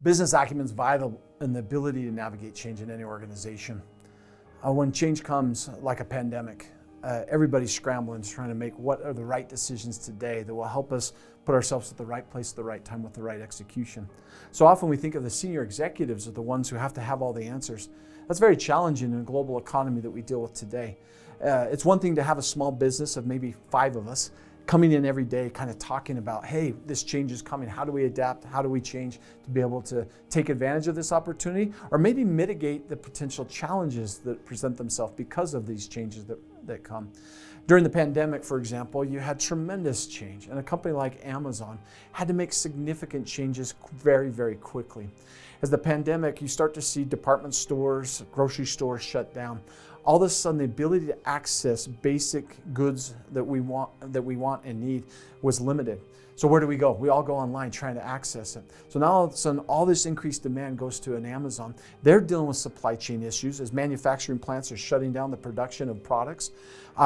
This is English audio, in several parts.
Business acumen is vital in the ability to navigate change in any organization. When change comes like a pandemic, everybody's scrambling, trying to make what are the right decisions today that will help us put ourselves at the right place at the right time with the right execution. So often we think of the senior executives as the ones who have to have all the answers. That's very challenging in a global economy that we deal with today. It's one thing to have a small business of maybe 5 of us coming in every day kind of talking about, hey, this change is coming. How do we adapt? How do we change to be able to take advantage of this opportunity? Or maybe mitigate the potential challenges that present themselves because of these changes that come. During the pandemic, for example, you had tremendous change, and a company like Amazon had to make significant changes very, very quickly. As the pandemic, you start to see department stores, grocery stores shut down. All of a sudden, the ability to access basic goods that we want and need was limited. So where do we go? We all go online trying to access it. So now all of a sudden, all this increased demand goes to an Amazon. They're dealing with supply chain issues as manufacturing plants are shutting down the production of products.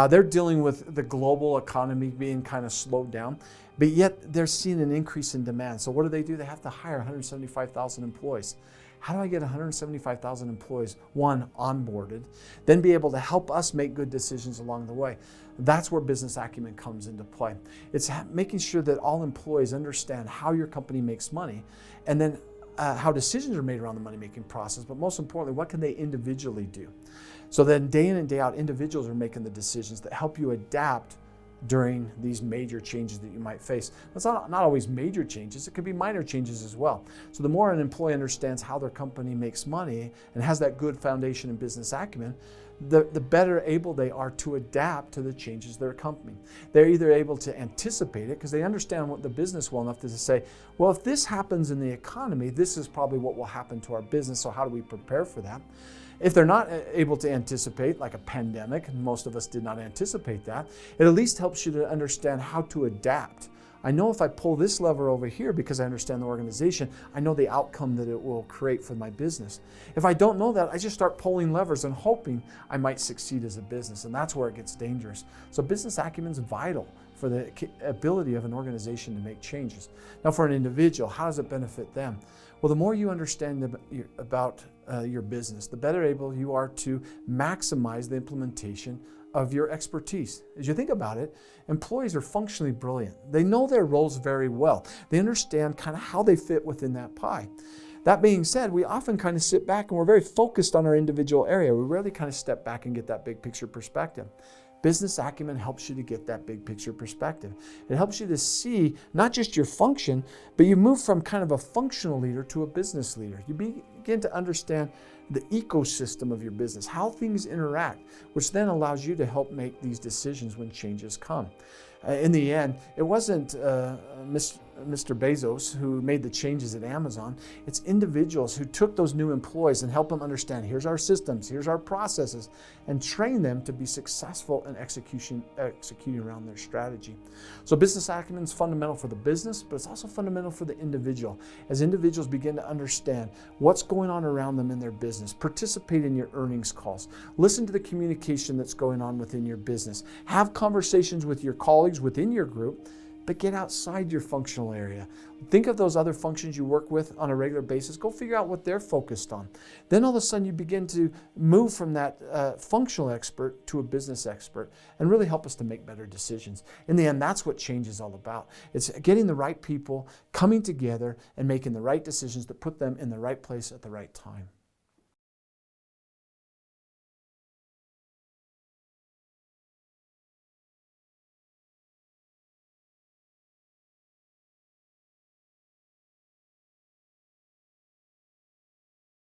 They're dealing with the global economy being kind of slowed down, but yet they're seeing an increase in demand. So what do? They have to hire 175,000 employees. How do I get 175,000 employees, one, onboarded, then be able to help us make good decisions along the way? That's where business acumen comes into play. It's making sure that all employees understand how your company makes money, and then how decisions are made around the money-making process, but most importantly, what can they individually do? So then day in and day out, individuals are making the decisions that help you adapt during these major changes that you might face. It's not always major changes, it could be minor changes as well. So the more an employee understands how their company makes money and has that good foundation in business acumen, the better able they are to adapt to the changes they're accompanying. They're either able to anticipate it because they understand what the business well enough to say, well, if this happens in the economy, this is probably what will happen to our business, so how do we prepare for that? If they're not able to anticipate, like a pandemic, and most of us did not anticipate that, it at least helps you to understand how to adapt. I know if I pull this lever over here because I understand the organization, I know the outcome that it will create for my business. If I don't know that, I just start pulling levers and hoping I might succeed as a business, and that's where it gets dangerous. So business acumen is vital for the ability of an organization to make changes. Now for an individual, how does it benefit them? Well, the more you understand about your business, the better able you are to maximize the implementation of your expertise. As you think about it, employees are functionally brilliant. They know their roles very well. They understand kind of how they fit within that pie. That being said, we often kind of sit back and we're very focused on our individual area. We rarely kind of step back and get that big picture perspective. Business acumen helps you to get that big picture perspective. It helps you to see not just your function, but you move from kind of a functional leader to a business leader. You begin to understand the ecosystem of your business, how things interact, which then allows you to help make these decisions when changes come. In the end, it wasn't Mr. Bezos who made the changes at Amazon. It's individuals who took those new employees and helped them understand, here's our systems, here's our processes, and train them to be successful in executing around their strategy. So business acumen is fundamental for the business, but it's also fundamental for the individual. As individuals begin to understand what's going on around them in their business, participate in your earnings calls, listen to the communication that's going on within your business, have conversations with your colleagues within your group, but get outside your functional area. Think of those other functions you work with on a regular basis. Go figure out what they're focused on. Then all of a sudden you begin to move from that functional expert to a business expert and really help us to make better decisions. In the end, that's what change is all about. It's getting the right people, coming together and making the right decisions that put them in the right place at the right time.